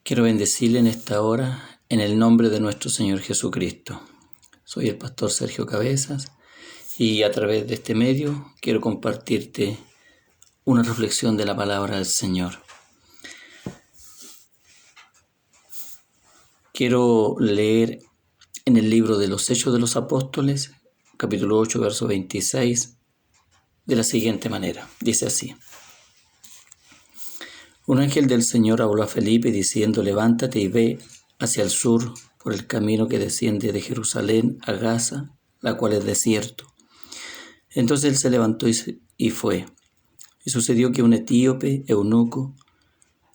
Quiero bendecirle en esta hora en el nombre de nuestro Señor Jesucristo. Soy el pastor Sergio Cabezas y a través de este medio quiero compartirte una reflexión de la palabra del Señor. Quiero leer en el libro de los Hechos de los Apóstoles, capítulo 8, verso 26, de la siguiente manera. Dice así: Un ángel del Señor habló a Felipe diciendo: levántate y ve hacia el sur por el camino que desciende de Jerusalén a Gaza, la cual es desierto. Entonces él se levantó y fue. Y sucedió que un etíope, eunuco,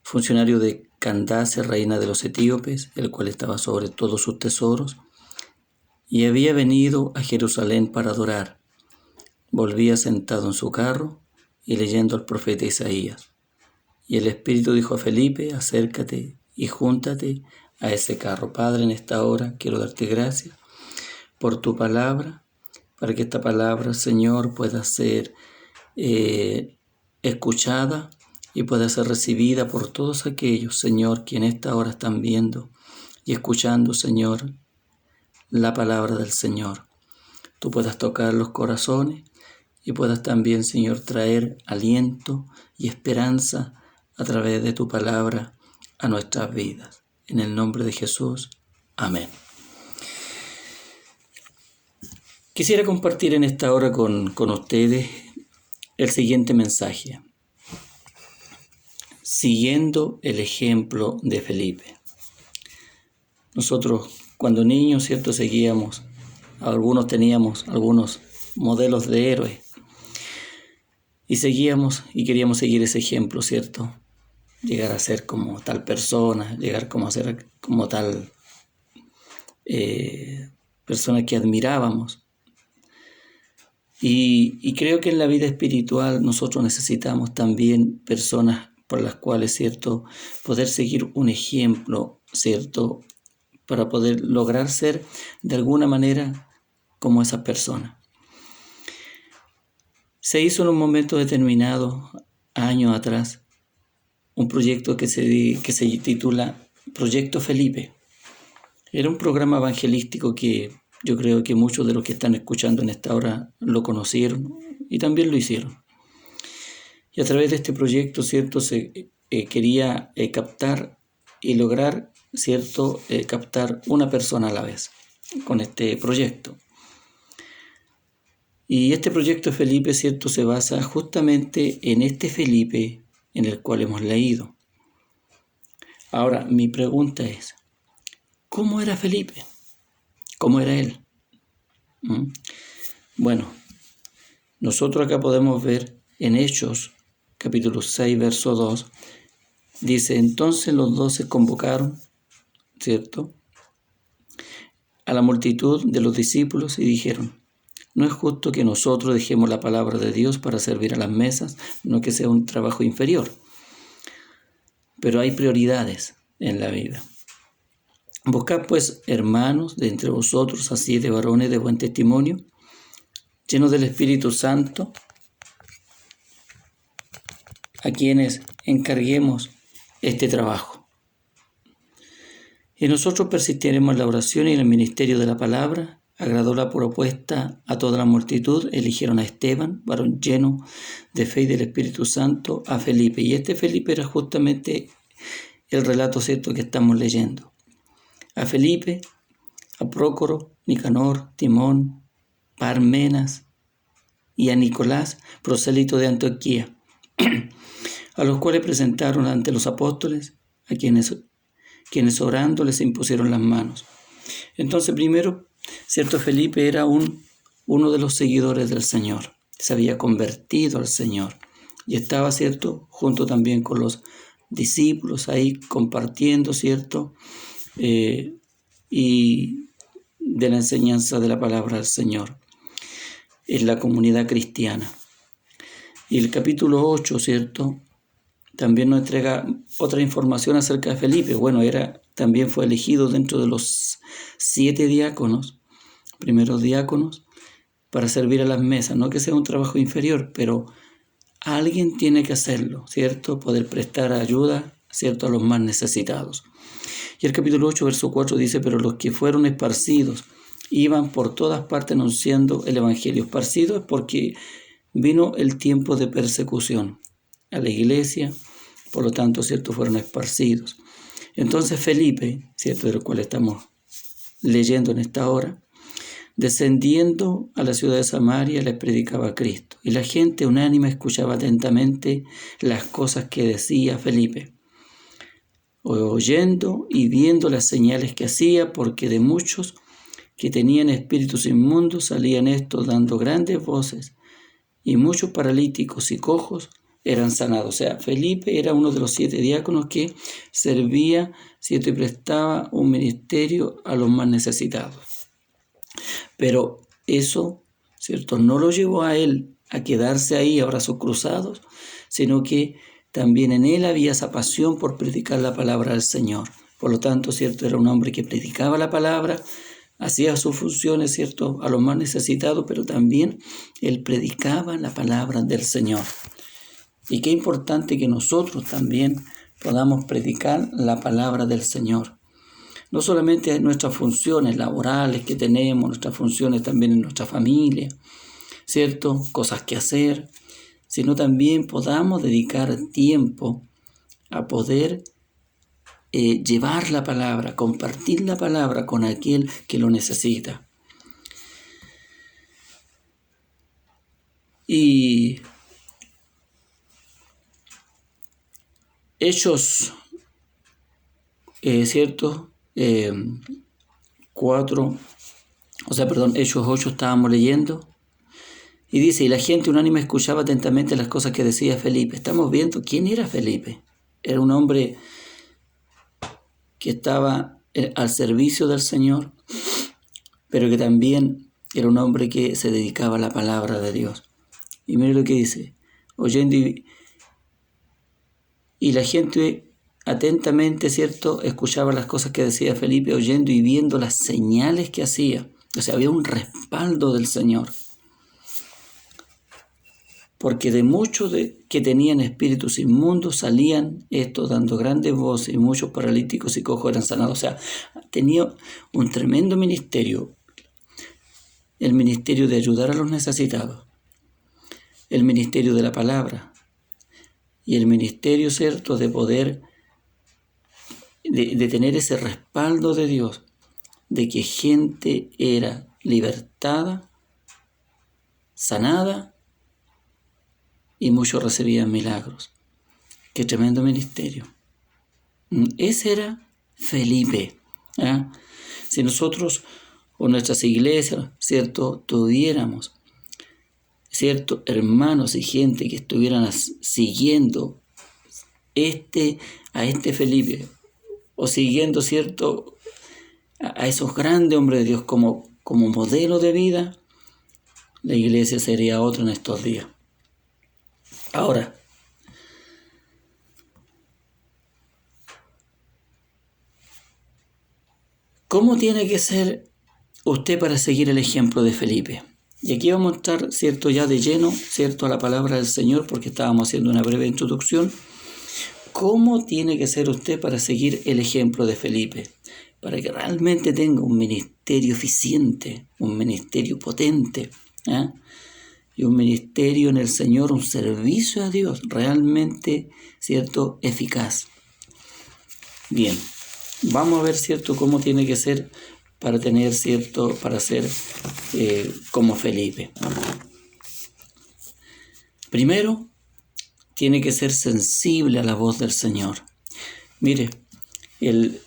funcionario de Candace, reina de los etíopes, el cual estaba sobre todos sus tesoros, y había venido a Jerusalén para adorar, volvía sentado en su carro y leyendo al profeta Isaías. Y el Espíritu dijo a Felipe: acércate y júntate a ese carro. Padre, en esta hora quiero darte gracias por tu palabra, para que esta palabra, Señor, pueda ser escuchada y pueda ser recibida por todos aquellos, Señor, que en esta hora están viendo y escuchando, Señor, la palabra del Señor. Tú puedas tocar los corazones y puedas también, Señor, traer aliento y esperanza a través de tu palabra a nuestras vidas. En el nombre de Jesús. Amén. Quisiera compartir en esta hora con ustedes el siguiente mensaje. Siguiendo el ejemplo de Felipe. Nosotros, cuando niños, ¿cierto?, seguíamos, algunos teníamos algunos modelos de héroes y seguíamos y queríamos seguir ese ejemplo, ¿cierto? Llegar a ser como tal persona, llegar a ser como tal persona que admirábamos. Y creo que en la vida espiritual nosotros necesitamos también personas por las cuales, ¿cierto?, poder seguir un ejemplo, ¿cierto?, para poder lograr ser de alguna manera como esa persona. Se hizo en un momento determinado, años atrás, un proyecto que se titula Proyecto Felipe. Era un programa evangelístico que yo creo que muchos de los que están escuchando en esta hora lo conocieron y también lo hicieron. Y a través de este proyecto, ¿cierto?, se quería captar y lograr, ¿cierto?, captar una persona a la vez con este proyecto. Y este proyecto Felipe, ¿cierto?, se basa justamente en este Felipe en el cual hemos leído. Ahora, mi pregunta es: ¿cómo era Felipe? ¿Cómo era él? Bueno, nosotros acá podemos ver en Hechos, capítulo 6, verso 2, dice: entonces los 12 convocaron, ¿cierto?, a la multitud de los discípulos y dijeron: no es justo que nosotros dejemos la palabra de Dios para servir a las mesas, no que sea un trabajo inferior. Pero hay prioridades en la vida. Buscad pues, hermanos, de entre vosotros a 7 varones de buen testimonio, llenos del Espíritu Santo, a quienes encarguemos este trabajo. Y nosotros persistiremos en la oración y en el ministerio de la palabra. Agradó la propuesta a toda la multitud. Eligieron a Esteban, varón lleno de fe y del Espíritu Santo, a Felipe. Y este Felipe era justamente el relato, ¿cierto?, que estamos leyendo. A Felipe, a Prócoro, Nicanor, Timón, Parmenas y a Nicolás, prosélito de Antioquía, a los cuales presentaron ante los apóstoles, a quienes orando les impusieron las manos. Entonces, primero, ¿cierto?, Felipe era uno de los seguidores del Señor. Se había convertido al Señor y estaba, ¿cierto?, junto también con los discípulos ahí compartiendo, ¿cierto?, y de la enseñanza de la palabra del Señor en la comunidad cristiana. Y el capítulo 8, ¿cierto?, también nos entrega otra información acerca de Felipe. Bueno, también fue elegido dentro de los 7 diáconos, primeros diáconos, para servir a las mesas. No que sea un trabajo inferior, pero alguien tiene que hacerlo, ¿cierto? Poder prestar ayuda ¿cierto?, a los más necesitados. Y el capítulo 8, verso 4 dice, pero los que fueron esparcidos iban por todas partes anunciando el evangelio. Esparcidos es porque vino el tiempo de persecución a la iglesia, por lo tanto, ¿cierto?, fueron esparcidos. Entonces Felipe, ¿cierto?, del cual estamos leyendo en esta hora, descendiendo a la ciudad de Samaria, les predicaba a Cristo. Y la gente unánime escuchaba atentamente las cosas que decía Felipe, oyendo y viendo las señales que hacía, porque de muchos que tenían espíritus inmundos salían estos dando grandes voces, y muchos paralíticos y cojos eran sanados. O sea, Felipe era uno de los 7 diáconos que servía, ¿cierto?, y prestaba un ministerio a los más necesitados. Pero eso, ¿cierto?, no lo llevó a él a quedarse ahí a brazos cruzados, sino que también en él había esa pasión por predicar la palabra del Señor. Por lo tanto, ¿cierto?, era un hombre que predicaba la palabra, hacía sus funciones, ¿cierto?, a los más necesitados, pero también él predicaba la palabra del Señor. Y qué importante que nosotros también podamos predicar la palabra del Señor. No solamente nuestras funciones laborales que tenemos, nuestras funciones también en nuestra familia, ¿cierto?, cosas que hacer, sino también podamos dedicar tiempo a poder llevar la palabra, compartir la palabra con aquel que lo necesita. Y Hechos, ¿cierto?, Hechos 8 estábamos leyendo, y dice, y la gente unánime escuchaba atentamente las cosas que decía Felipe. Estamos viendo quién era Felipe. Era un hombre que estaba al servicio del Señor, pero que también era un hombre que se dedicaba a la palabra de Dios. Y mire lo que dice, oyendo y la gente atentamente, ¿cierto?, escuchaba las cosas que decía Felipe, oyendo y viendo las señales que hacía. O sea, había un respaldo del Señor. Porque de muchos que tenían espíritus inmundos salían estos dando grandes voces, y muchos paralíticos y cojos eran sanados. O sea, tenía un tremendo ministerio. El ministerio de ayudar a los necesitados, el ministerio de la palabra y el ministerio, ¿cierto?, de poder, de tener ese respaldo de Dios, de que gente era libertada, sanada, y muchos recibían milagros. ¡Qué tremendo ministerio! Ese era Felipe. Si nosotros o nuestras iglesias, ¿cierto?, tuviéramos, ¿cierto?, hermanos y gente que estuvieran siguiendo a este Felipe, o siguiendo, ¿cierto?, a esos grandes hombres de Dios como modelo de vida, la iglesia sería otra en estos días. Ahora, ¿cómo tiene que ser usted para seguir el ejemplo de Felipe? Y aquí vamos a estar, ¿cierto?, ya de lleno, ¿cierto?, a la palabra del Señor, porque estábamos haciendo una breve introducción. ¿Cómo tiene que ser usted para seguir el ejemplo de Felipe? Para que realmente tenga un ministerio eficiente, un ministerio potente, y un ministerio en el Señor, un servicio a Dios realmente, ¿cierto?, eficaz. Bien, vamos a ver, ¿cierto?, cómo tiene que ser para tener, ¿cierto?, para ser como Felipe. Primero, tiene que ser sensible a la voz del Señor. Mire, el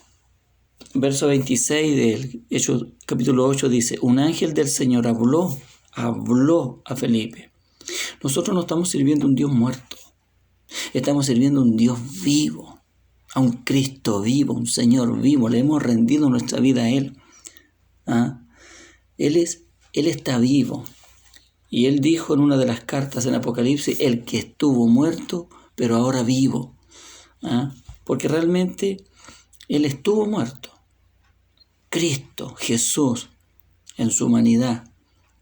verso 26 del Hechos capítulo 8 dice, un ángel del Señor habló a Felipe. Nosotros no estamos sirviendo a un Dios muerto, estamos sirviendo a un Dios vivo, a un Cristo vivo, un Señor vivo. Le hemos rendido nuestra vida a Él. Él está vivo. Y Él dijo en una de las cartas en Apocalipsis, el que estuvo muerto, pero ahora vivo. Porque realmente Él estuvo muerto. Cristo, Jesús, en su humanidad,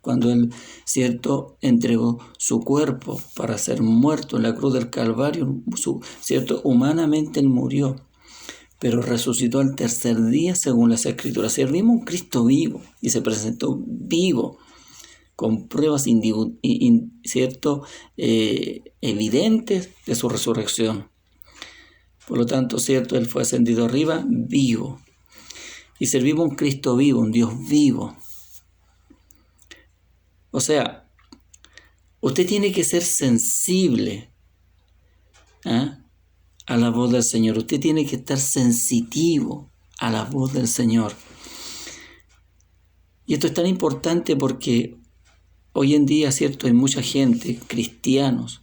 cuando Él, cierto, entregó su cuerpo para ser muerto en la cruz del Calvario, cierto, humanamente Él murió, pero resucitó al tercer día según las Escrituras. Servimos a un Cristo vivo y se presentó vivo, con pruebas evidentes de su resurrección. Por lo tanto, cierto, Él fue ascendido arriba vivo. Y servimos a un Cristo vivo, un Dios vivo. O sea, usted tiene que ser sensible a la voz del Señor. Usted tiene que estar sensitivo a la voz del Señor. Y esto es tan importante porque hoy en día, cierto, hay mucha gente, cristianos,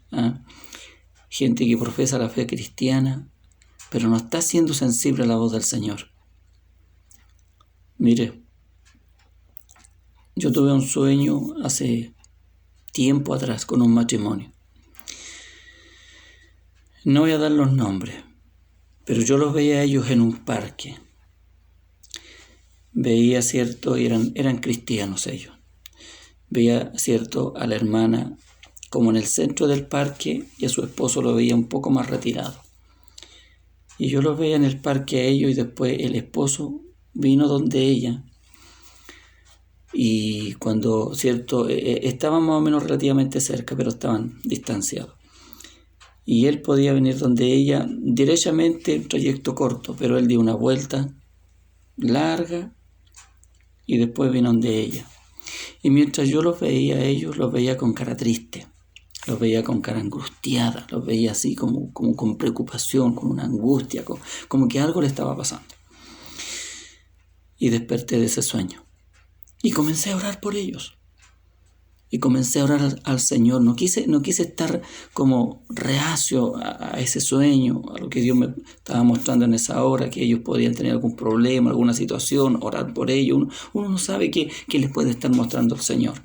gente que profesa la fe cristiana, pero no está siendo sensible a la voz del Señor. Mire, yo tuve un sueño hace tiempo atrás con un matrimonio. No voy a dar los nombres, pero yo los veía a ellos en un parque. Veía, cierto, eran cristianos ellos. Veía, cierto, a la hermana como en el centro del parque y a su esposo lo veía un poco más retirado. Y yo los veía en el parque a ellos y después el esposo vino donde ella. Y cuando, cierto, estaban más o menos relativamente cerca, pero estaban distanciados. Y él podía venir donde ella derechamente, un trayecto corto, pero él dio una vuelta larga y después vino donde ella. Y mientras yo los veía a ellos, los veía con cara triste, los veía con cara angustiada, los veía así como con preocupación, con una angustia, como que algo le estaba pasando. Y desperté de ese sueño. Y comencé a orar por ellos. Y comencé a orar al Señor. No quise estar como reacio a ese sueño, a lo que Dios me estaba mostrando en esa hora, que ellos podían tener algún problema, alguna situación, orar por ellos. Uno no sabe qué les puede estar mostrando el Señor.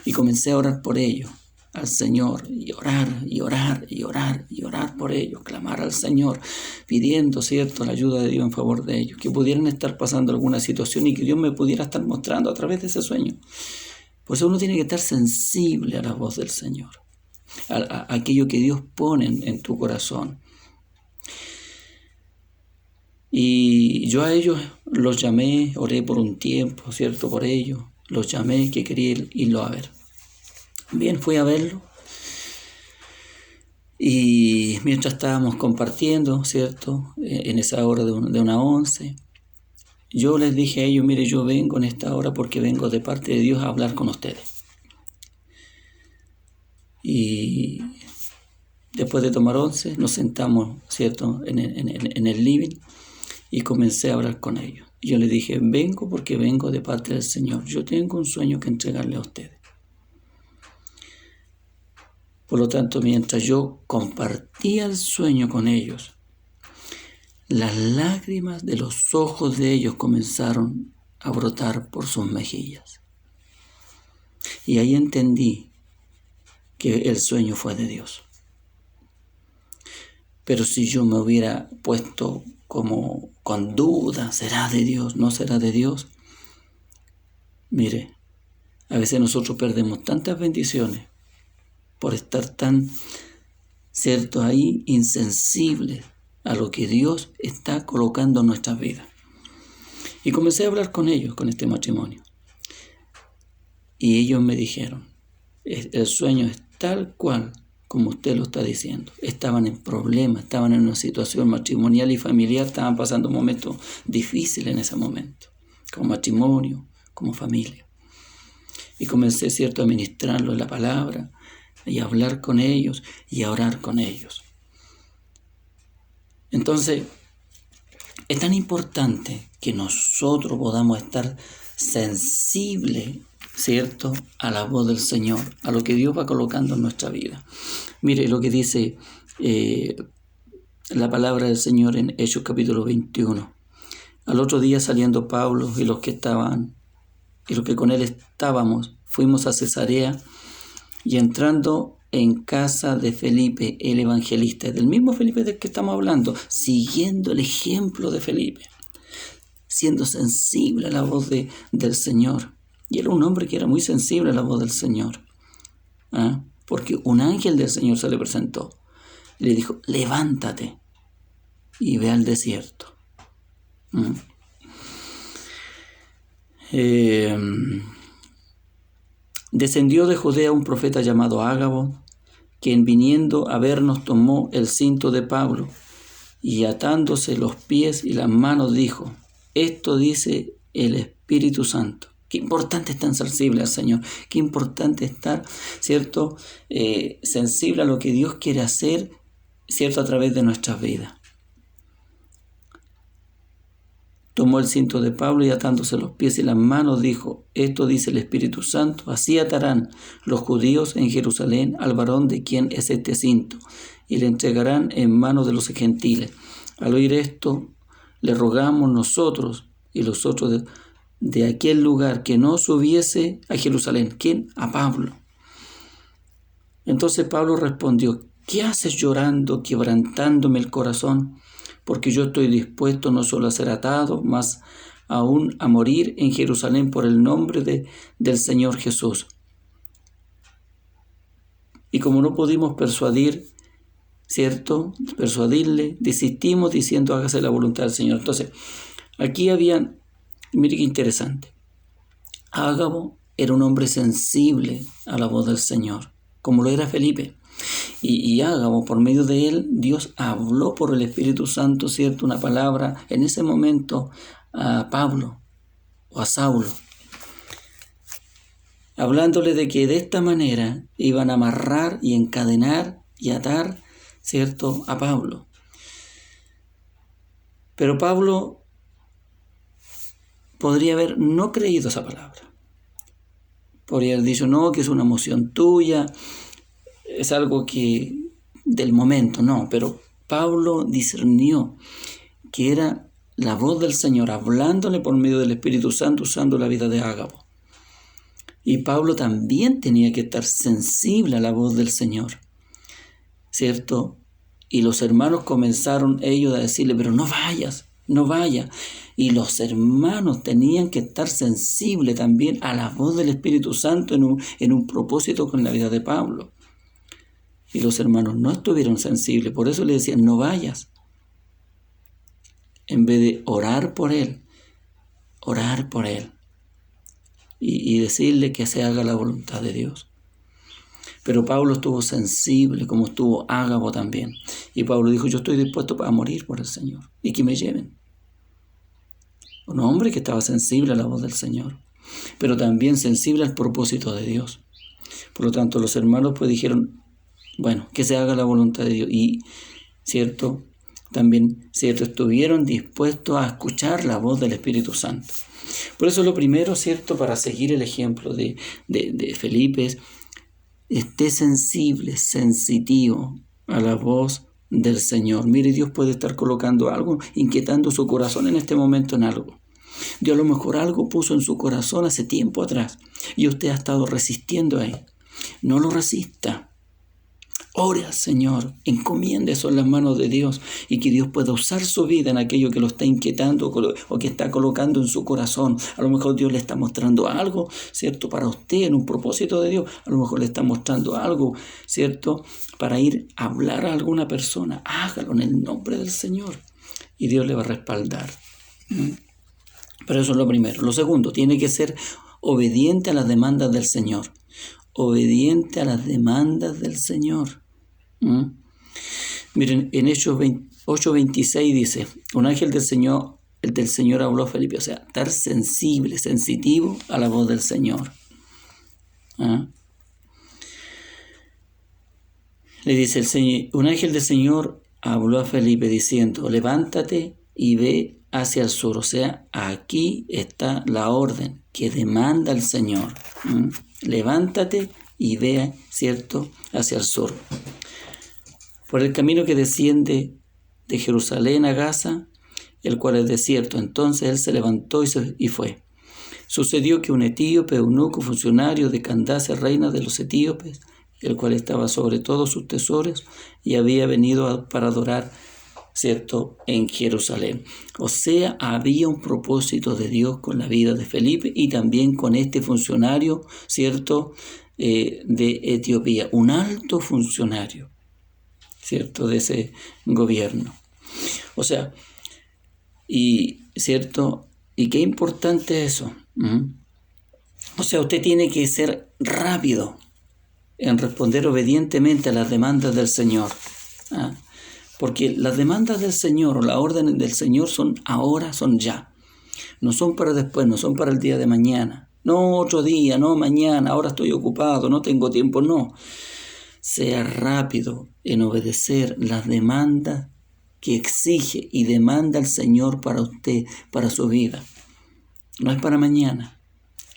Y comencé a orar por ellos, al Señor, y orar, y orar, y orar, y orar por ellos, clamar al Señor, pidiendo, cierto, la ayuda de Dios en favor de ellos, que pudieran estar pasando alguna situación y que Dios me pudiera estar mostrando a través de ese sueño. Por eso uno tiene que estar sensible a la voz del Señor, a aquello que Dios pone en tu corazón. Y yo a ellos los llamé, oré por un tiempo, cierto, por ellos, los llamé que quería irlo a ver. Bien, fui a verlo y mientras estábamos compartiendo, cierto, en esa hora de una 11, yo les dije a ellos, mire, yo vengo en esta hora porque vengo de parte de Dios a hablar con ustedes. Y después de tomar 11, nos sentamos, cierto, en el living y comencé a hablar con ellos. Y yo les dije, vengo porque vengo de parte del Señor. Yo tengo un sueño que entregarle a ustedes. Por lo tanto, mientras yo compartía el sueño con ellos, las lágrimas de los ojos de ellos comenzaron a brotar por sus mejillas. Y ahí entendí que el sueño fue de Dios. Pero si yo me hubiera puesto como con duda, ¿será de Dios? ¿No será de Dios? Mire, a veces nosotros perdemos tantas bendiciones por estar tan, cierto, ahí insensibles a lo que Dios está colocando en nuestras vidas. Y comencé a hablar con ellos, con este matrimonio. Y ellos me dijeron, el sueño es tal cual como usted lo está diciendo. Estaban en problemas, estaban en una situación matrimonial y familiar, estaban pasando momentos difíciles en ese momento, como matrimonio, como familia. Y comencé, cierto, a ministrarlo en la palabra, y a hablar con ellos, y a orar con ellos. Entonces, es tan importante que nosotros podamos estar sensibles, ¿cierto?, a la voz del Señor, a lo que Dios va colocando en nuestra vida. Mire lo que dice la palabra del Señor en Hechos capítulo 21. Al otro día, saliendo Pablo y los que con él estábamos, fuimos a Cesarea, y entrando en casa de Felipe, el evangelista, del mismo Felipe del que estamos hablando, siguiendo el ejemplo de Felipe, siendo sensible a la voz del Señor, Y era un hombre que era muy sensible a la voz del Señor, porque un ángel del Señor se le presentó y le dijo: levántate y ve al desierto. Descendió de Judea un profeta llamado Ágabo, quien viniendo a vernos tomó el cinto de Pablo y atándose los pies y las manos dijo: esto dice el Espíritu Santo. Qué importante estar sensible al Señor, qué importante estar, ¿cierto?, sensible a lo que Dios quiere hacer, ¿cierto?, a través de nuestras vidas. Tomó el cinto de Pablo y atándose los pies y las manos dijo: esto dice el Espíritu Santo, así atarán los judíos en Jerusalén al varón de quien es este cinto, y le entregarán en manos de los gentiles. Al oír esto, le rogamos nosotros y los otros de aquel lugar que no subiese a Jerusalén. ¿Quién? A Pablo. Entonces Pablo respondió: ¿qué haces llorando, quebrantándome el corazón? Porque yo estoy dispuesto no solo a ser atado, mas aún a morir en Jerusalén por el nombre del Señor Jesús. Y como no pudimos persuadirle, desistimos diciendo: hágase la voluntad del Señor. Entonces, aquí mire qué interesante. Ágabo era un hombre sensible a la voz del Señor, como lo era Felipe. Y Ágabo, por medio de él, Dios habló por el Espíritu Santo, ¿cierto?, una palabra en ese momento a Pablo o a Saulo, hablándole de que de esta manera iban a amarrar y encadenar y atar, ¿cierto?, a Pablo. Pero Pablo podría haber no creído esa palabra. Podría haber dicho: no, que es una emoción tuya, es algo que del momento, no. Pero Pablo discernió que era la voz del Señor hablándole por medio del Espíritu Santo, usando la vida de Ágabo. Y Pablo también tenía que estar sensible a la voz del Señor, ¿cierto? Y los hermanos comenzaron ellos a decirle: pero no vayas. Y los hermanos tenían que estar sensibles también a la voz del Espíritu Santo en un propósito con la vida de Pablo. Y los hermanos no estuvieron sensibles, por eso le decían: no vayas. En vez de orar por él y decirle que se haga la voluntad de Dios. Pero Pablo estuvo sensible, como estuvo Ágabo también. Y Pablo dijo: yo estoy dispuesto para morir por el Señor y que me lleven. Un hombre que estaba sensible a la voz del Señor, pero también sensible al propósito de Dios. Por lo tanto, los hermanos pues dijeron: bueno, que se haga la voluntad de Dios. Y, también estuvieron dispuestos a escuchar la voz del Espíritu Santo. Por eso lo primero, para seguir el ejemplo de Felipe es: esté sensible, sensitivo a la voz del Señor. Mire, Dios puede estar colocando algo, inquietando su corazón en este momento en algo. Dios a lo mejor algo puso en su corazón hace tiempo atrás y usted ha estado resistiendo a él. No lo resista. Ore al Señor, encomiende eso en las manos de Dios y que Dios pueda usar su vida en aquello que lo está inquietando o que está colocando en su corazón. A lo mejor Dios le está mostrando algo, para usted en un propósito de Dios. A lo mejor le está mostrando algo, para ir a hablar a alguna persona. Hágalo en el nombre del Señor y Dios le va a respaldar. Pero eso es lo primero. Lo segundo, tiene que ser obediente a las demandas del Señor. Obediente a las demandas del Señor. Miren, en Hechos 8:26 dice: un ángel del Señor habló a Felipe. O sea, estar sensible, sensitivo a la voz del Señor. Le dice un ángel del Señor habló a Felipe diciendo: levántate y ve hacia el sur. O sea, aquí está la orden que demanda el Señor. Levántate y ve, hacia el sur. Por el camino que desciende de Jerusalén a Gaza, el cual es desierto. Entonces él se levantó y fue. Sucedió que un etíope, eunuco, funcionario de Candace, reina de los etíopes, el cual estaba sobre todos sus tesoros y había venido para adorar ¿cierto?, en Jerusalén. O sea, había un propósito de Dios con la vida de Felipe y también con este funcionario, ¿cierto?, de Etiopía, un alto funcionario, ¿cierto?, de ese gobierno. O sea, ¿cierto? Y qué importante eso. O sea, usted tiene que ser rápido en responder obedientemente a las demandas del Señor. Porque las demandas del Señor o la orden del Señor son ahora, son ya. No son para después, no son para el día de mañana. No otro día, no mañana, ahora estoy ocupado, no tengo tiempo, no. Sea rápido en obedecer las demandas que exige y demanda el Señor para usted, para su vida. No es para mañana.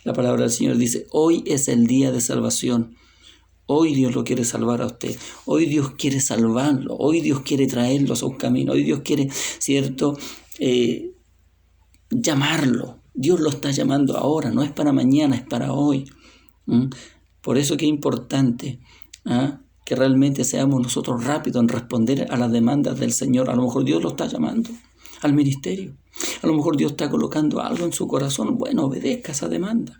La palabra del Señor dice, hoy es el día de salvación. Hoy Dios lo quiere salvar a usted. Hoy Dios quiere salvarlo. Hoy Dios quiere traerlo a su camino. Hoy Dios quiere, ¿cierto?, llamarlo. Dios lo está llamando ahora. No es para mañana, es para hoy. Por eso que es importante que realmente seamos nosotros rápidos en responder a las demandas del Señor. A lo mejor Dios lo está llamando al ministerio. A lo mejor Dios está colocando algo en su corazón. Bueno, obedezca esa demanda.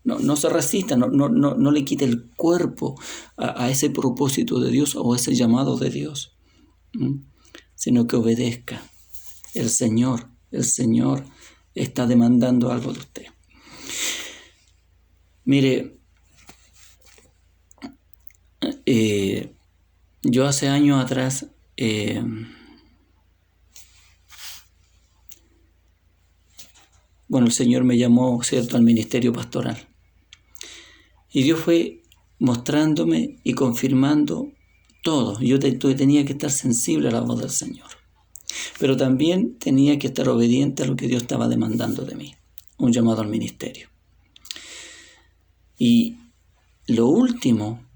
No se resista, no le quite el cuerpo a ese propósito de Dios o a ese llamado de Dios, sino que obedezca. El Señor está demandando algo de usted. Mire, yo hace años atrás el Señor me llamó, ¿cierto?, al ministerio pastoral. Y Dios fue mostrándome y confirmando todo. Yo tenía que estar sensible a la voz del Señor. Pero también tenía que estar obediente a lo que Dios estaba demandando de mí. Un llamado al ministerio. Y lo último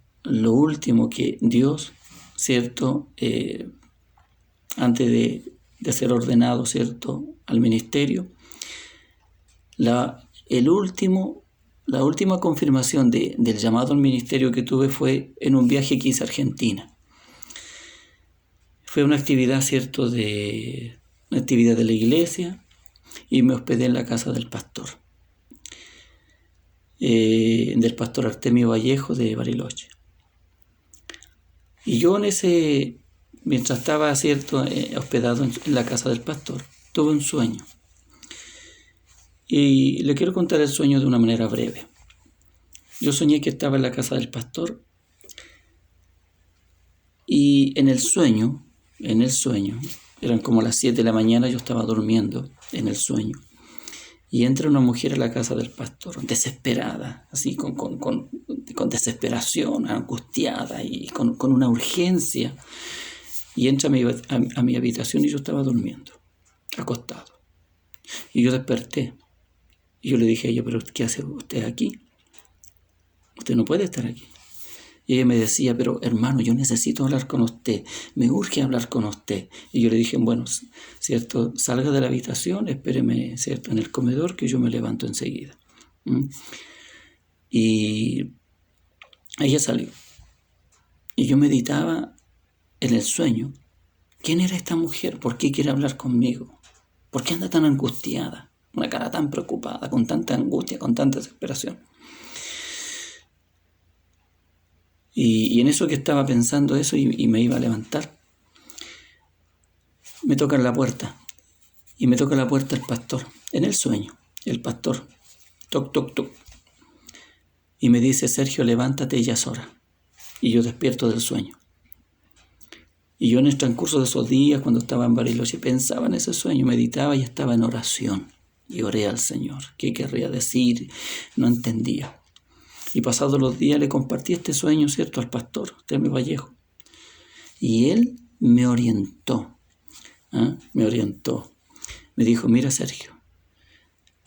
que Dios, ¿cierto?, antes de ser ordenado, ¿cierto?, al ministerio, la última confirmación del llamado al ministerio que tuve fue en un viaje que hice a Argentina. Fue una actividad, ¿cierto?, una actividad de la iglesia, y me hospedé en la casa del pastor Artemio Vallejo de Bariloche. Y yo mientras estaba, ¿cierto?, hospedado en la casa del pastor, tuve un sueño. Y le quiero contar el sueño de una manera breve. Yo soñé que estaba en la casa del pastor y en el sueño, eran como las 7 de la mañana, yo estaba durmiendo en el sueño. Y entra una mujer a la casa del pastor, desesperada, así con desesperación, angustiada y con una urgencia. Y entra a mi habitación y yo estaba durmiendo, acostado. Y yo desperté. Y yo le dije a ella, ¿pero qué hace usted aquí? Usted no puede estar aquí. Y ella me decía, pero hermano, yo necesito hablar con usted, me urge hablar con usted. Y yo le dije, bueno, ¿cierto?, salga de la habitación, espéreme, ¿cierto?, en el comedor, que yo me levanto enseguida. Y ella salió. Y yo meditaba en el sueño, ¿quién era esta mujer? ¿Por qué quiere hablar conmigo? ¿Por qué anda tan angustiada? Una cara tan preocupada, con tanta angustia, con tanta desesperación. Y en eso que estaba pensando eso y me iba a levantar, me tocan la puerta. Y me toca la puerta el pastor, en el sueño, el pastor. Toc, toc, toc. Y me dice, Sergio, levántate, ya es hora. Y yo despierto del sueño. Y yo en el transcurso de esos días, cuando estaba en Bariloche, pensaba en ese sueño, meditaba y estaba en oración. Y oré al Señor. ¿Qué querría decir? No entendía. Y pasados los días le compartí este sueño, ¿cierto?, al pastor Artemio Vallejo. Y él me orientó. Me dijo, mira, Sergio,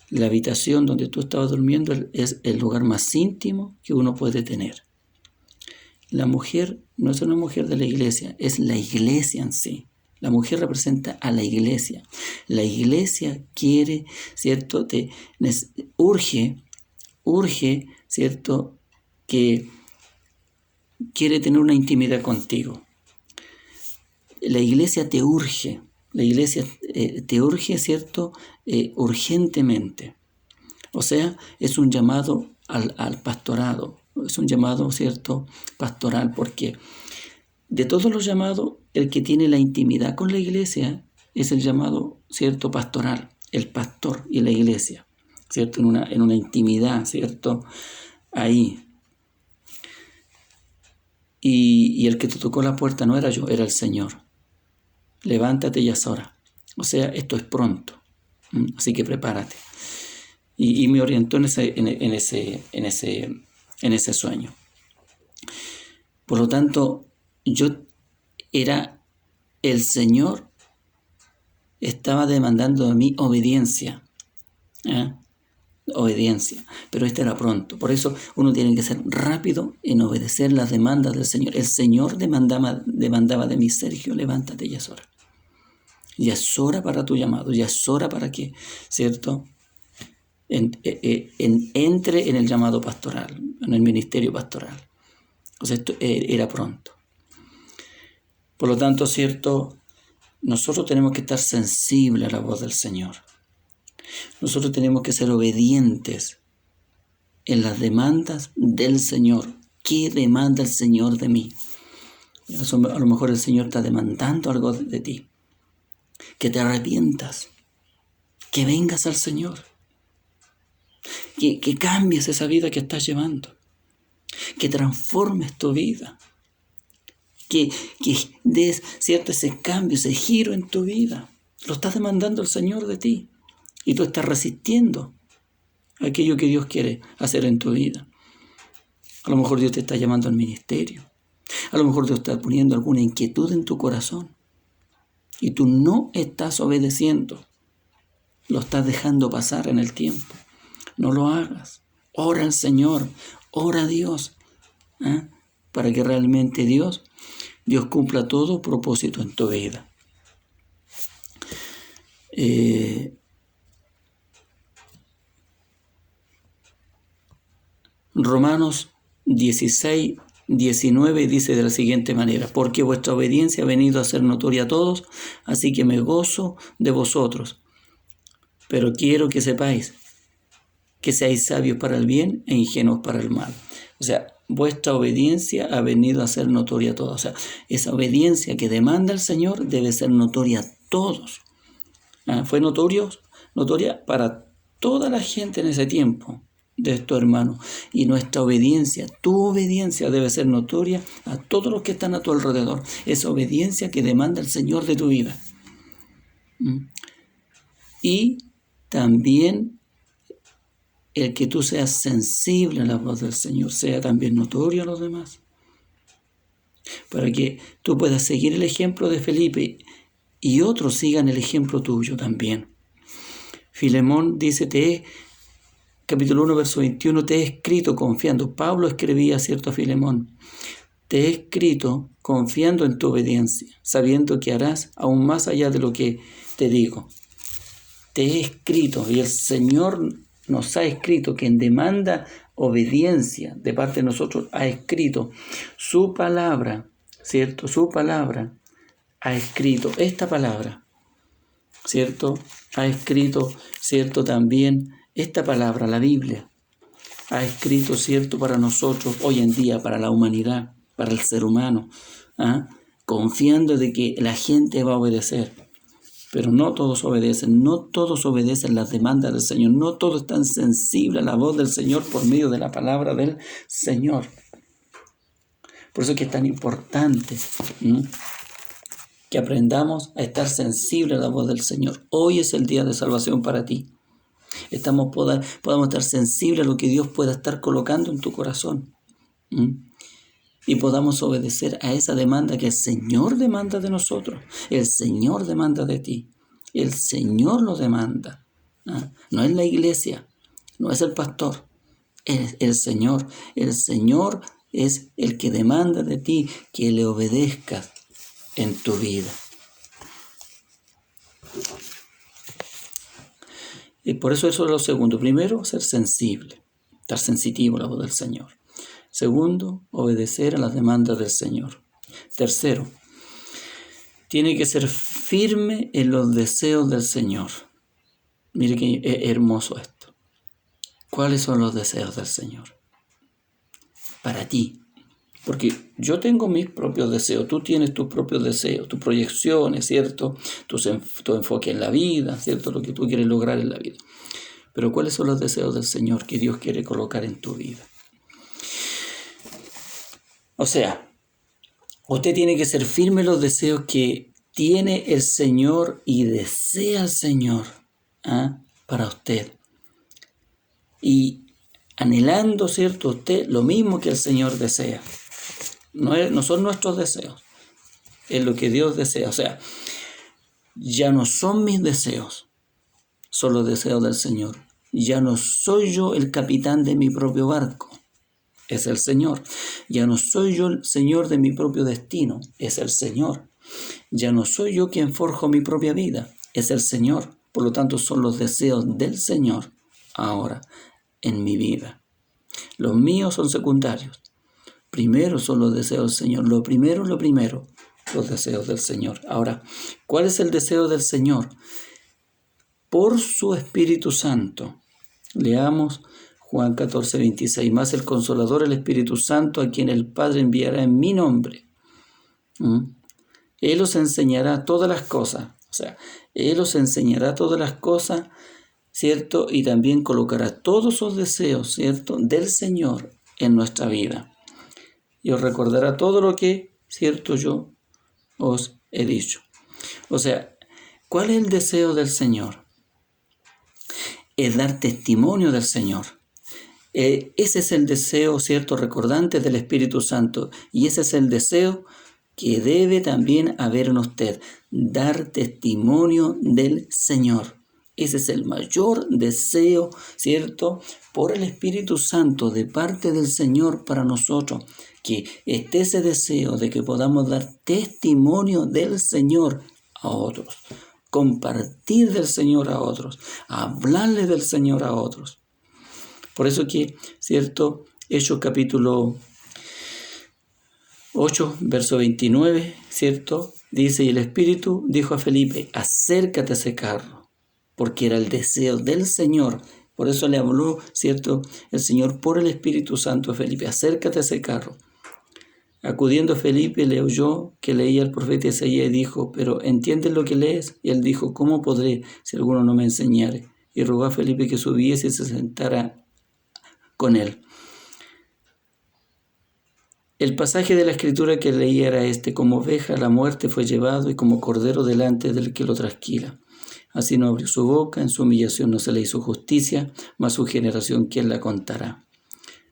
la habitación donde tú estabas durmiendo es el lugar más íntimo que uno puede tener. La mujer no es una mujer de la iglesia, es la iglesia en sí. La mujer representa a la iglesia. La iglesia quiere, ¿cierto?, urge, ¿cierto?, que quiere tener una intimidad contigo. la iglesia te urge, ¿cierto? Urgentemente. O sea, es un llamado al pastorado, es un llamado, ¿cierto? Pastoral, porque de todos los llamados, el que tiene la intimidad con la iglesia es el llamado, ¿cierto? Pastoral, el pastor y la iglesia, ¿cierto? En una intimidad, ¿cierto? Ahí. Y el que te tocó la puerta no era yo, era el Señor. Levántate, ya es hora. O sea, esto es pronto. Así que prepárate. Y me orientó en ese sueño. Por lo tanto, el Señor estaba demandando de mí obediencia. Obediencia, pero esto era pronto. Por eso uno tiene que ser rápido en obedecer las demandas del Señor. El Señor demandaba de mí: Sergio, levántate, ya es hora. Ya es hora para tu llamado, ya es hora para que, ¿cierto?, entre en el llamado pastoral, en el ministerio pastoral. O sea, esto era pronto. Por lo tanto, ¿cierto?, nosotros tenemos que estar sensibles a la voz del Señor. Nosotros tenemos que ser obedientes en las demandas del Señor. ¿Qué demanda el Señor de mí? A lo mejor el Señor está demandando algo de ti. Que te arrepientas, que vengas al Señor, que cambies esa vida que estás llevando, que transformes tu vida, que des, ¿cierto?, ese cambio, ese giro en tu vida. Lo está demandando el Señor de ti y tú estás resistiendo aquello que Dios quiere hacer en tu vida. A lo mejor Dios te está llamando al ministerio, a lo mejor Dios está poniendo alguna inquietud en tu corazón y tú no estás obedeciendo, lo estás dejando pasar en el tiempo. No lo hagas. Ora al Señor, ora a Dios, para que realmente Dios cumpla todo propósito en tu vida. Romanos 16:19 dice de la siguiente manera: porque vuestra obediencia ha venido a ser notoria a todos, así que me gozo de vosotros. Pero quiero que sepáis que seáis sabios para el bien e ingenuos para el mal. O sea, vuestra obediencia ha venido a ser notoria a todos. O sea, esa obediencia que demanda el Señor debe ser notoria a todos. Fue notoria para toda la gente en ese tiempo de estos hermanos. Y nuestra obediencia, tu obediencia debe ser notoria a todos los que están a tu alrededor. Esa obediencia que demanda el Señor de tu vida. Y también el que tú seas sensible a la voz del Señor sea también notorio a los demás. Para que tú puedas seguir el ejemplo de Felipe y otros sigan el ejemplo tuyo también. Filemón dice, capítulo 1, verso 21, te he escrito confiando. Pablo escribía, ¿cierto?, a Filemón. Te he escrito confiando en tu obediencia, sabiendo que harás aún más allá de lo que te digo. Te he escrito, y el Señor nos ha escrito, quien demanda obediencia de parte de nosotros, ha escrito su palabra, ¿cierto? Su palabra ha escrito esta palabra, ¿cierto? Ha escrito, ¿cierto?, también esta palabra, la Biblia. Ha escrito, ¿cierto?, para nosotros hoy en día, para la humanidad, para el ser humano, confiando de que la gente va a obedecer. Pero no todos obedecen las demandas del Señor, no todos están sensibles a la voz del Señor por medio de la palabra del Señor. Por eso es que es tan importante que aprendamos a estar sensibles a la voz del Señor. Hoy es el día de salvación para ti. Podamos estar sensibles a lo que Dios pueda estar colocando en tu corazón. Y podamos obedecer a esa demanda que el Señor demanda de nosotros. El Señor demanda de ti. El Señor lo demanda. No es la iglesia, no es el pastor, es el Señor. El Señor es el que demanda de ti que le obedezcas en tu vida. Y por eso es lo segundo. Primero, ser sensible, estar sensitivo a la voz del Señor. Segundo, obedecer a las demandas del Señor. Tercero, tiene que ser firme en los deseos del Señor. Mire qué hermoso esto. ¿Cuáles son los deseos del Señor? Para ti. Porque yo tengo mis propios deseos, tú tienes tus propios deseos, tus proyecciones, ¿cierto? Tu enfoque en la vida, ¿cierto? Lo que tú quieres lograr en la vida. Pero ¿cuáles son los deseos del Señor que Dios quiere colocar en tu vida? O sea, usted tiene que ser firme en los deseos que tiene el Señor y desea el Señor para usted. Y anhelando, ¿cierto? Usted lo mismo que el Señor desea. No son nuestros deseos, es lo que Dios desea. O sea, ya no son mis deseos, son los deseos del Señor. Ya no soy yo el capitán de mi propio barco, es el Señor. Ya no soy yo el Señor de mi propio destino, es el Señor. Ya no soy yo quien forjo mi propia vida, es el Señor. Por lo tanto, son los deseos del Señor ahora en mi vida. Los míos son secundarios. Primero son los deseos del Señor. Lo primero, los deseos del Señor. Ahora, ¿cuál es el deseo del Señor? Por su Espíritu Santo. Leamos Juan 14, 26. Más el Consolador, el Espíritu Santo, a quien el Padre enviará en mi nombre. Él os enseñará todas las cosas. O sea, Él os enseñará todas las cosas, ¿cierto? Y también colocará todos esos deseos, ¿cierto?, del Señor en nuestra vida. Y os recordará todo lo que, ¿cierto?, yo os he dicho. O sea, ¿cuál es el deseo del Señor? Es dar testimonio del Señor. Ese es el deseo, ¿cierto?, recordante del Espíritu Santo. Y ese es el deseo que debe también haber en usted. Dar testimonio del Señor. Ese es el mayor deseo, ¿cierto?, por el Espíritu Santo de parte del Señor para nosotros. Que esté ese deseo de que podamos dar testimonio del Señor a otros, compartir del Señor a otros, hablarle del Señor a otros. Por eso que, ¿cierto?, Hechos capítulo 8, verso 29, ¿cierto?, dice: y el Espíritu dijo a Felipe: acércate a ese carro, porque era el deseo del Señor. Por eso le habló, ¿cierto?, el Señor por el Espíritu Santo a Felipe: acércate a ese carro. Acudiendo Felipe, le oyó que leía el profeta Isaías y dijo: ¿pero entiendes lo que lees? Y él dijo: ¿cómo podré si alguno no me enseñare? Y rogó a Felipe que subiese y se sentara con él. El pasaje de la Escritura que leía era este: como oveja a la muerte fue llevado, y como cordero delante del que lo trasquila. Así no abrió su boca, en su humillación no se le hizo justicia, mas su generación, ¿quién la contará?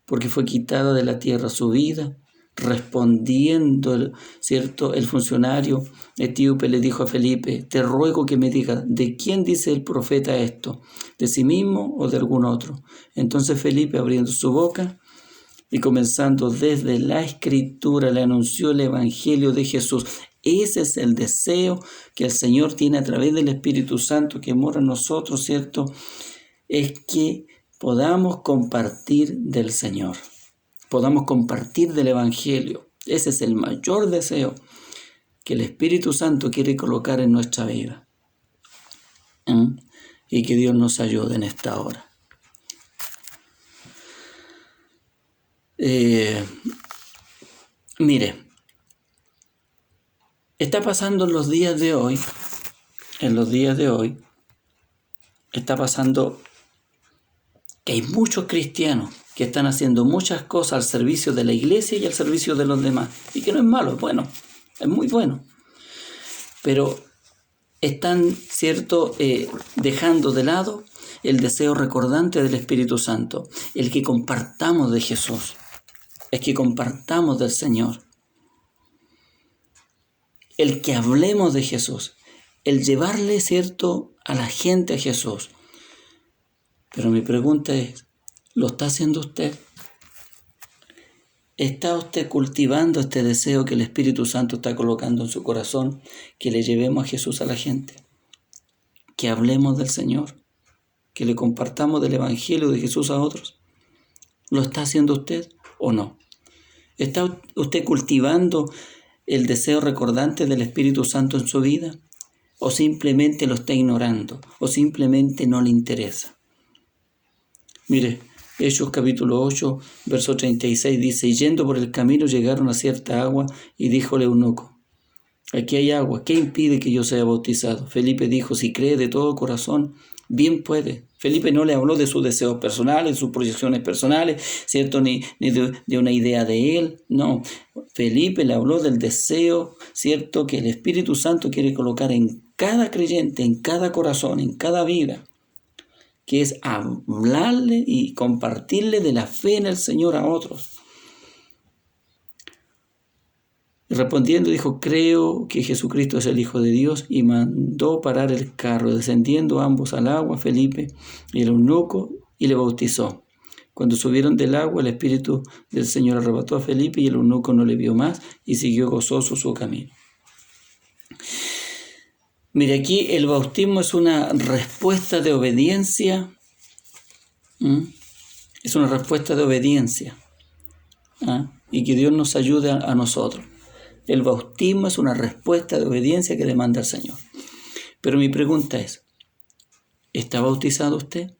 Porque fue quitada de la tierra su vida. Respondiendo, ¿cierto?, el funcionario etíope le dijo a Felipe: te ruego que me digas, ¿de quién dice el profeta esto? ¿De sí mismo o de algún otro? Entonces Felipe, abriendo su boca y comenzando desde la Escritura, le anunció el Evangelio de Jesús. Ese es el deseo que el Señor tiene a través del Espíritu Santo que mora en nosotros, ¿cierto? Es que podamos compartir del Señor. Podamos compartir del Evangelio. Ese es el mayor deseo que el Espíritu Santo quiere colocar en nuestra vida. Y que Dios nos ayude en esta hora. Mire, está pasando en los días de hoy, está pasando que hay muchos cristianos que están haciendo muchas cosas al servicio de la iglesia y al servicio de los demás. Y que no es malo, es bueno, es muy bueno. Pero están, ¿cierto?, dejando de lado el deseo recordante del Espíritu Santo, el que compartamos de Jesús, el que compartamos del Señor, el que hablemos de Jesús, el llevarle, ¿cierto?, a la gente a Jesús. Pero mi pregunta es: ¿lo está haciendo usted? ¿Está usted cultivando este deseo que el Espíritu Santo está colocando en su corazón, que le llevemos a Jesús a la gente? Que hablemos del Señor, que le compartamos del Evangelio de Jesús a otros. ¿Lo está haciendo usted o no? ¿Está usted cultivando el deseo recordante del Espíritu Santo en su vida? ¿O simplemente lo está ignorando? ¿O simplemente no le interesa? Mire, Hechos capítulo 8, verso 36 dice: y yendo por el camino llegaron a cierta agua, y díjole eunuco: aquí hay agua, ¿qué impide que yo sea bautizado? Felipe dijo: si cree de todo corazón, bien puede. Felipe no le habló de sus deseos personales, sus proyecciones personales, ¿cierto? Ni de una idea de él, no. Felipe le habló del deseo, ¿cierto?, que el Espíritu Santo quiere colocar en cada creyente, en cada corazón, en cada vida, que es hablarle y compartirle de la fe en el Señor a otros. Respondiendo dijo: creo que Jesucristo es el Hijo de Dios, y mandó parar el carro, descendiendo ambos al agua, Felipe y el eunuco, y le bautizó. Cuando subieron del agua, el Espíritu del Señor arrebató a Felipe, y el eunuco no le vio más, y siguió gozoso su camino. Mire, aquí el bautismo es una respuesta de obediencia. Es una respuesta de obediencia. Y que Dios nos ayude a nosotros. El bautismo es una respuesta de obediencia que demanda el Señor. Pero mi pregunta es: ¿está bautizado usted?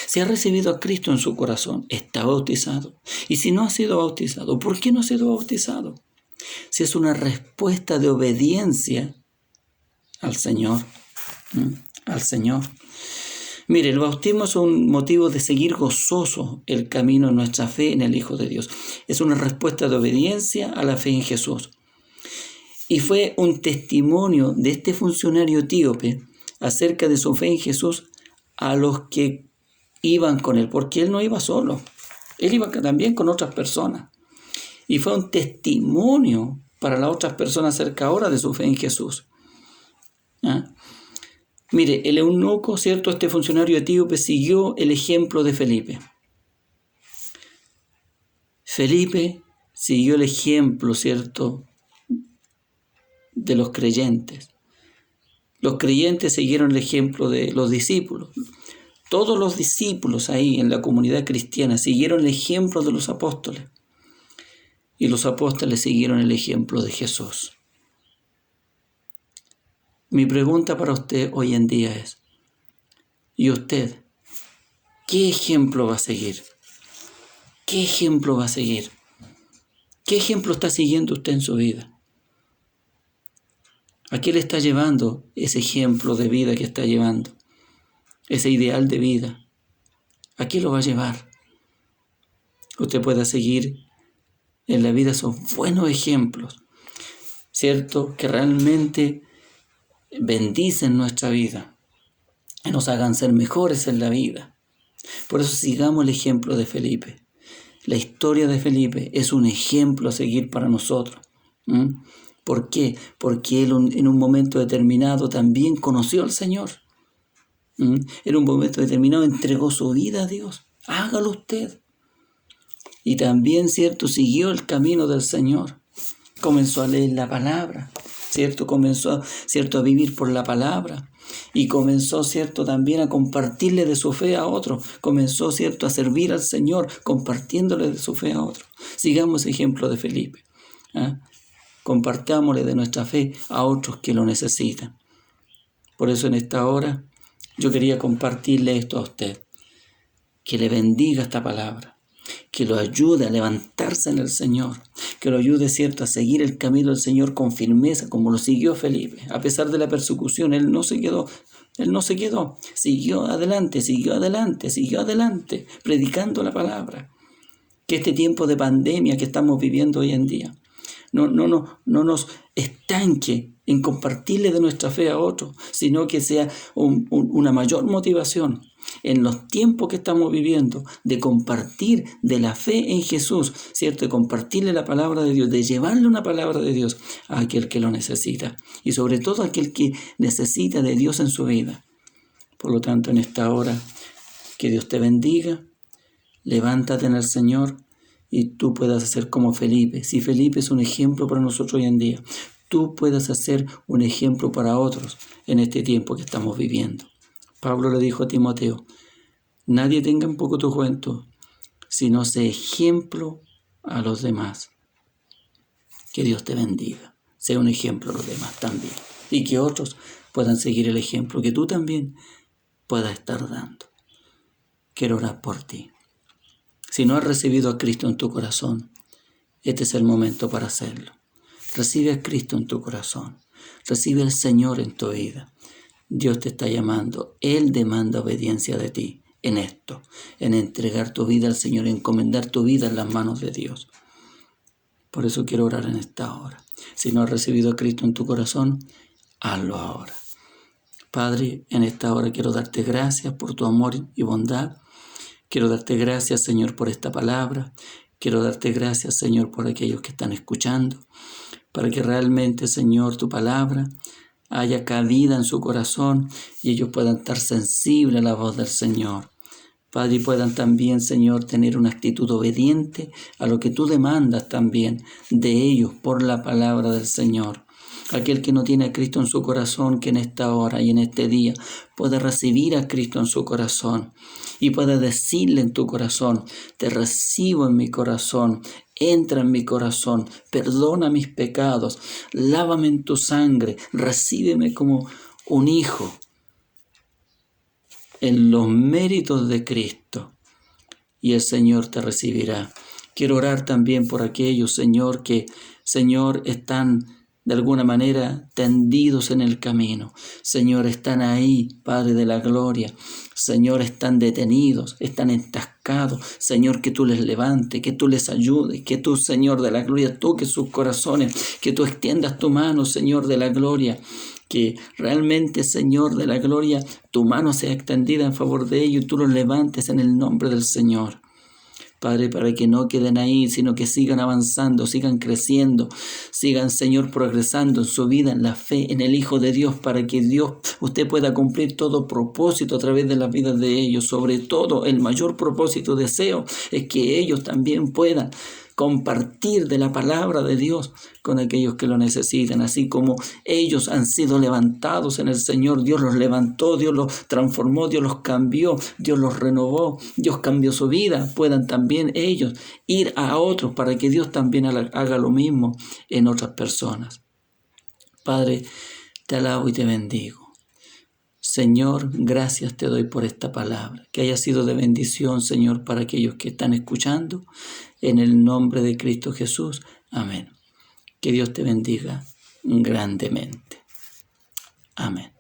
Si ha recibido a Cristo en su corazón, ¿está bautizado? Y si no ha sido bautizado, ¿por qué no ha sido bautizado? Si es una respuesta de obediencia al Señor. Al Señor. Mire, el bautismo es un motivo de seguir gozoso el camino de nuestra fe en el Hijo de Dios. Es una respuesta de obediencia a la fe en Jesús. Y fue un testimonio de este funcionario etíope acerca de su fe en Jesús a los que iban con él, porque él no iba solo, él iba también con otras personas. Y fue un testimonio para las otras personas acerca ahora de su fe en Jesús. Mire, el eunuco, ¿cierto?, este funcionario etíope, siguió el ejemplo de Felipe. Felipe siguió el ejemplo, ¿cierto?, de los creyentes. Los creyentes siguieron el ejemplo de los discípulos. Todos los discípulos ahí en la comunidad cristiana siguieron el ejemplo de los apóstoles. Y los apóstoles siguieron el ejemplo de Jesús. Mi pregunta para usted hoy en día es: ¿y usted qué ejemplo va a seguir? ¿Qué ejemplo va a seguir? ¿Qué ejemplo está siguiendo usted en su vida? ¿A qué le está llevando ese ejemplo de vida que está llevando? Ese ideal de vida. ¿A qué lo va a llevar? Usted pueda seguir en la vida esos buenos ejemplos, ¿cierto?, que realmente bendicen nuestra vida y nos hagan ser mejores en la vida. Por eso sigamos el ejemplo de Felipe. La historia de Felipe es un ejemplo a seguir para nosotros. ¿Por qué? Porque él en un momento determinado también conoció al Señor. En un momento determinado entregó su vida a Dios. Hágalo usted. Y también, ¿cierto?, siguió el camino del Señor. Comenzó a leer la palabra, ¿cierto? Comenzó, ¿cierto?, a vivir por la palabra. Y comenzó, ¿cierto?, también a compartirle de su fe a otros. Comenzó, ¿cierto?, a servir al Señor compartiéndole de su fe a otros. Sigamos ese ejemplo de Felipe. Compartámosle de nuestra fe a otros que lo necesitan. Por eso en esta hora yo quería compartirle esto a usted. Que le bendiga esta palabra. Que lo ayude a levantarse en el Señor. Que lo ayude, ¿cierto?, a seguir el camino del Señor con firmeza, como lo siguió Felipe. A pesar de la persecución, él no se quedó. Siguió adelante, predicando la palabra. Que este tiempo de pandemia que estamos viviendo hoy en día no nos estanque en compartirle de nuestra fe a otros, sino que sea una mayor motivación en los tiempos que estamos viviendo de compartir de la fe en Jesús, ¿cierto? De compartirle la palabra de Dios, de llevarle una palabra de Dios a aquel que lo necesita y sobre todo a aquel que necesita de Dios en su vida. Por lo tanto, en esta hora, que Dios te bendiga, levántate en el Señor y tú puedas hacer como Felipe. Si Felipe es un ejemplo para nosotros hoy en día, tú puedas hacer un ejemplo para otros en este tiempo que estamos viviendo. Pablo le dijo a Timoteo: nadie tenga en poco tu juventud, sino sé ejemplo a los demás. Que Dios te bendiga. Sea un ejemplo a los demás también. Y que otros puedan seguir el ejemplo que tú también puedas estar dando. Quiero orar por ti. Si no has recibido a Cristo en tu corazón, este es el momento para hacerlo. Recibe a Cristo en tu corazón. Recibe al Señor en tu vida. Dios te está llamando. Él demanda obediencia de ti en esto, en entregar tu vida al Señor, encomendar tu vida en las manos de Dios. Por eso quiero orar en esta hora. Si no has recibido a Cristo en tu corazón, hazlo ahora. Padre, en esta hora quiero darte gracias por tu amor y bondad. Quiero darte gracias, Señor, por esta palabra. Quiero darte gracias, Señor, por aquellos que están escuchando, para que realmente, Señor, tu palabra haya cabida en su corazón y ellos puedan estar sensibles a la voz del Señor. Padre, y puedan también, Señor, tener una actitud obediente a lo que tú demandas también de ellos por la palabra del Señor. Aquel que no tiene a Cristo en su corazón, que en esta hora y en este día pueda recibir a Cristo en su corazón y pueda decirle en tu corazón: te recibo en mi corazón, entra en mi corazón, perdona mis pecados, lávame en tu sangre, recíbeme como un hijo en los méritos de Cristo, y el Señor te recibirá. Quiero orar también por aquellos, Señor, que, Señor, están de alguna manera tendidos en el camino. Señor, están ahí, Padre de la gloria. Señor, están detenidos, están entascados. Señor, que tú les levantes, que tú les ayudes, que tú, Señor de la gloria, toques sus corazones, que tú extiendas tu mano, Señor de la gloria. Que realmente, Señor de la gloria, tu mano sea extendida en favor de ellos y tú los levantes en el nombre del Señor. Padre, para que no queden ahí, sino que sigan avanzando, sigan creciendo, sigan, Señor, progresando en su vida, en la fe, en el Hijo de Dios, para que Dios, usted pueda cumplir todo propósito a través de las vidas de ellos. Sobre todo, el mayor propósito, deseo, es que ellos también puedan compartir de la palabra de Dios con aquellos que lo necesitan, así como ellos han sido levantados en el Señor. Dios los levantó, Dios los transformó, Dios los cambió, Dios los renovó, Dios cambió su vida. Puedan también ellos ir a otros para que Dios también haga lo mismo en otras personas. Padre, te alabo y te bendigo. Señor, gracias te doy por esta palabra, que haya sido de bendición, Señor, para aquellos que están escuchando, en el nombre de Cristo Jesús. Amén. Que Dios te bendiga grandemente. Amén.